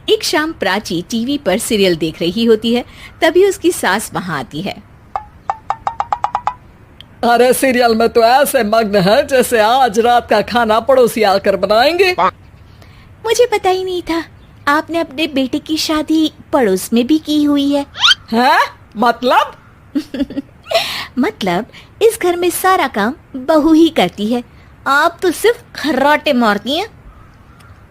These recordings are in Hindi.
एक शाम प्राची टीवी पर सीरियल देख रही होती है। तभी उसकी सास वहां आती है। अरे सीरियल में तो ऐसे मग्न है जैसे आज रात का खाना पड़ोसी आकर बनाएंगे। मुझे पता ही नहीं था आपने अपने बेटे की शादी पड़ोस में भी की हुई है। हैं? मतलब? मतलब इस घर में सारा काम बहू ही करती है, आप तो सिर्फ खर्राटे मारती हैं।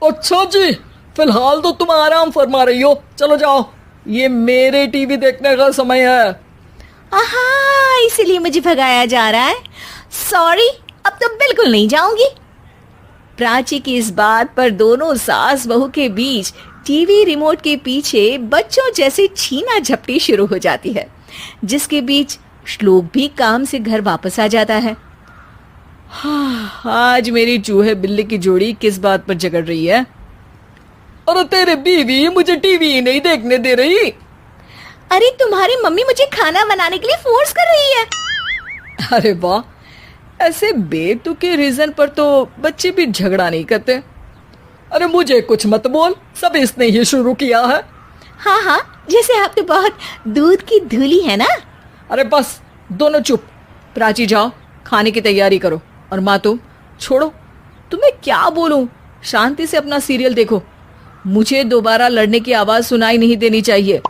अच्छा जी, फिलहाल तो तुम आराम फरमा रही हो, चलो जाओ, ये मेरे टीवी देखने का समय है। आहा, इसीलिए मुझे भगाया जा रहा है। सॉरी, अब तो बिल्कुल नहीं जाऊंगी। प्राची की इस बात पर दोनों सास बहू के बीच टीवी रिमोट के पीछे बच्चों जैसे छीना झपटी शुरू हो जाती है, जिसके बीच श्लोक भी काम से घर वापस आ जाता है। हाँ, आज मेरी चूहे बिल्ली की जोड़ी किस बात पर झगड़ रही है? अरे तेरे बीवी मुझे टीवी ही नहीं देखने दे रही। अरे तुम्हारी मम्मी मुझे खाना बनाने के लिए फोर्स कर रही है। अरे वाह, ऐसे बेतुके रीजन पर तो बच्चे भी झगड़ा नहीं करते। अरे मुझे कुछ मत बोल, सब इसने ही शुरू किया है। हाँ हाँ, जैसे आप तो बहुत दूध की धूली है ना। अरे बस, दोनों चुप। प्राची जाओ, खाने की तैयारी करो। और माँ तुम छोड़ो, तुम्हें क्या बोलूं, शांति से अपना सीरियल देखो, मुझे दोबारा लड़ने की आवाज सुनाई नहीं देनी चाहिए।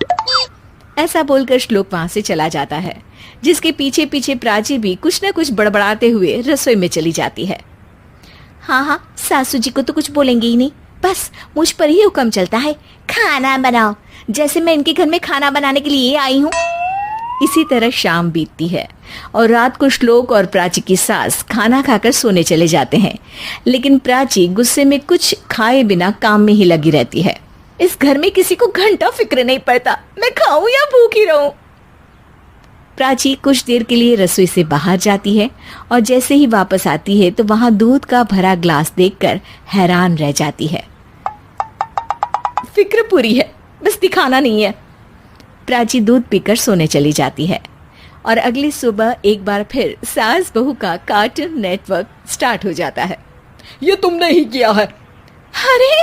ऐसा बोलकर श्लोक वहां से चला जाता है, जिसके पीछे पीछे प्राची भी कुछ न कुछ बड़बड़ाते हुए रसोई में चली जाती है। हाँ हाँ, सासू जी को तो कुछ बोलेंगे ही नहीं, बस मुझ पर ही हुक्म चलता है, खाना बनाओ, जैसे मैं इनके घर में खाना बनाने के लिए आई हूँ। इसी तरह शाम बीतती है और रात को श्लोक और प्राची की सास खाना खाकर सोने चले जाते हैं, लेकिन प्राची गुस्से में कुछ खाए बिना काम में ही लगी रहती है। इस घर में किसी को घंटा फिक्र नहीं पड़ता, मैं खाऊं या भूखी रहूं। प्राची कुछ देर के लिए रसोई से बाहर जाती है और जैसे ही वापस आती है तो वहां दूध का भरा ग्लास देखकर हैरान रह जाती है। फिक्र पूरी है, बस दिखाना नहीं है। प्राची दूध पीकर सोने चली जाती है और अगली सुबह एक बार फिर सास बहू का कार्टून नेटवर्क स्टार्ट हो जाता है। ये तुमने ही किया है। अरे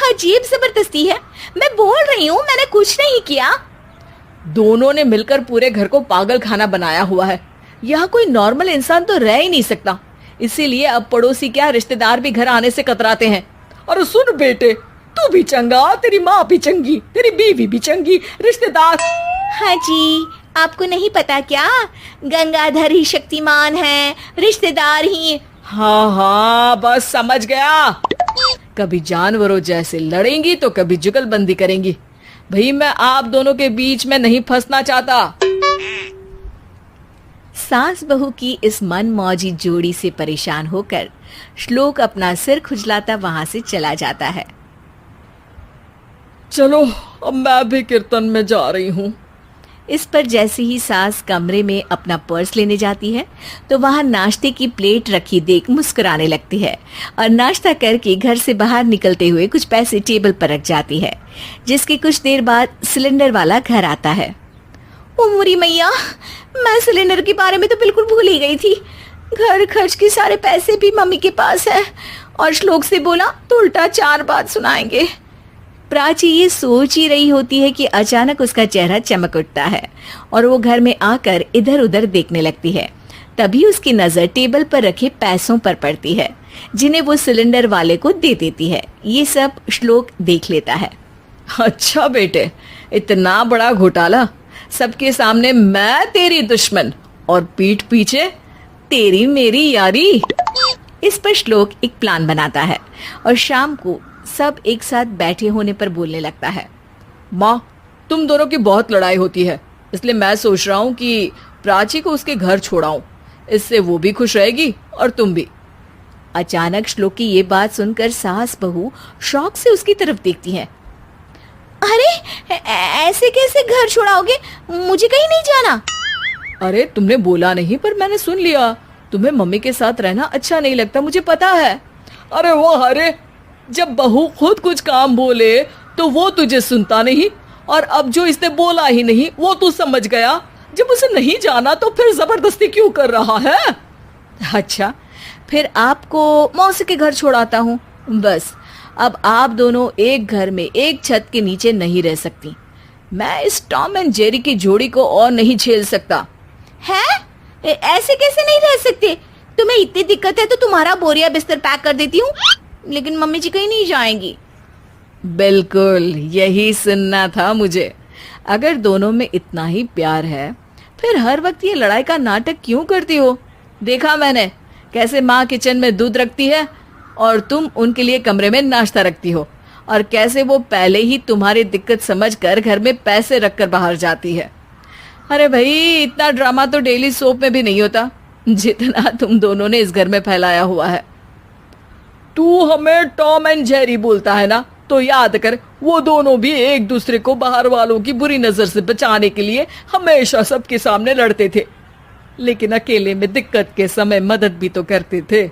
अजीब जबरदस्ती है, मैं बोल रही हूँ मैंने कुछ नहीं किया। दोनों ने मिलकर पूरे घर को पागल खाना बनाया हुआ है। यहाँ कोई नॉर्मल इंसान तो रह ही नहीं सकता, इसीलिए अब पड़ोसी क्या रिश्तेदार भी घर आने से कतराते हैं। और सुन बेटे, तू भी चंगा, तेरी माँ भी चंगी, तेरी बीवी भी चंगी, रिश्तेदार। हाँ जी, आपको नहीं पता क्या, गंगाधर ही शक्तिमान है, रिश्तेदार ही। हाँ हाँ, बस समझ गया। कभी जानवरों जैसे लड़ेंगी तो कभी जुगलबंदी करेंगी। भाई मैं आप दोनों के बीच में नहीं फंसना चाहता। सास बहू की इस मनमौजी जोड़ी से परेशान होकर श्लोक अपना सिर खुजलाता वहां से चला जाता है। चलो अब मैं भी कीर्तन में जा रही हूँ। इस पर जैसे ही सास कमरे में अपना पर्स लेने जाती है तो वहां नाश्ते की प्लेट रखी देख मुस्कुराने लगती है और नाश्ता करके घर से बाहर निकलते हुए कुछ पैसे टेबल पर रख जाती है, जिसके कुछ देर बाद सिलेंडर वाला घर आता है। ओ मोरी मैया, मैं सिलेंडर के बारे में तो बिल्कुल भूल ही गई थी। घर खर्च के सारे पैसे भी मम्मी के पास है और श्लोक से बोला तो उल्टा 4 बात सुनाएंगे। प्राची ये सोच ही रही होती है कि अचानक उसका चेहरा चमक उठता है और वो घर में आकर इधर उधर देखने लगती है। तभी उसकी नजर टेबल पर रखे पैसों पर पड़ती है, जिन्हें वो सिलेंडर वाले को दे देती है। ये सब श्लोक देख लेता है। अच्छा बेटे, इतना बड़ा घोटाला, सबके सामने मैं तेरी दुश्मन और पीठ पीछे तेरी मेरी यारी। इस पर श्लोक एक प्लान बनाता है और शाम को सब एक साथ बैठे होने पर बोलने लगता है। माँ, तुम दोनों की बहुत लड़ाई होती है, इसलिए मैं सोच रहा हूँ कि प्राची को उसके घर छोड़ाऊं, इससे वो भी खुश रहेगी और तुम भी। अचानक श्लोक की ये बात सुनकर सास बहू शौक से उसकी तरफ देखती हैं। अरे ऐसे कैसे घर छोड़ाओगे, मुझे कहीं नहीं जाना। अरे तुमने बोला नहीं पर मैंने सुन लिया, तुम्हें मम्मी के साथ रहना अच्छा नहीं लगता, मुझे पता है। अरे वाह, अरे जब बहू खुद कुछ काम बोले तो वो तुझे सुनता नहीं, और अब जो इसने बोला ही नहीं वो तू समझ गया। जब उसे नहीं जाना तो फिर जबरदस्ती क्यों कर रहा है? अच्छा, फिर आपको मौसी के घर छोड़ाता हूँ, बस अब आप दोनों एक घर में एक छत के नीचे नहीं रह सकती। मैं इस टॉम एंड जेरी की जोड़ी को और नहीं झेल सकता। है? ऐसे कैसे नहीं रह सकते? तुम्हें इतनी दिक्कत है तो तुम्हारा बोरिया बिस्तर पैक कर देती हूँ, लेकिन मम्मी जी कहीं नहीं जाएंगी। बिल्कुल यही सुनना था मुझे। अगर दोनों में इतना ही प्यार है फिर हर वक्त ये लड़ाई का नाटक क्यों करती हो? देखा मैंने कैसे माँ किचन में दूध रखती है और तुम उनके लिए कमरे में नाश्ता रखती हो, और कैसे वो पहले ही तुम्हारी दिक्कत समझकर घर में पैसे रखकर बाहर जाती है। अरे भाई, इतना ड्रामा तो डेली सोप में भी नहीं होता जितना तुम दोनों ने इस घर में फैलाया हुआ है। तू हमें टॉम एंड जेरी बोलता है ना, तो याद कर वो दोनों भी एक दूसरे को बाहर वालों की बुरी नजर से बचाने के लिए हमेशा सबके सामने लड़ते थे, लेकिन अकेले में दिक्कत के समय मदद भी तो करते थे।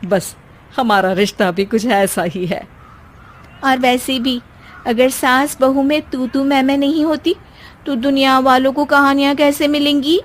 बस हमारा रिश्ता भी कुछ ऐसा ही है। और वैसे भी अगर सास बहू में तू मैं नहीं होती तो दुनिया वालों को कहानियां कैसे मिलेंगी?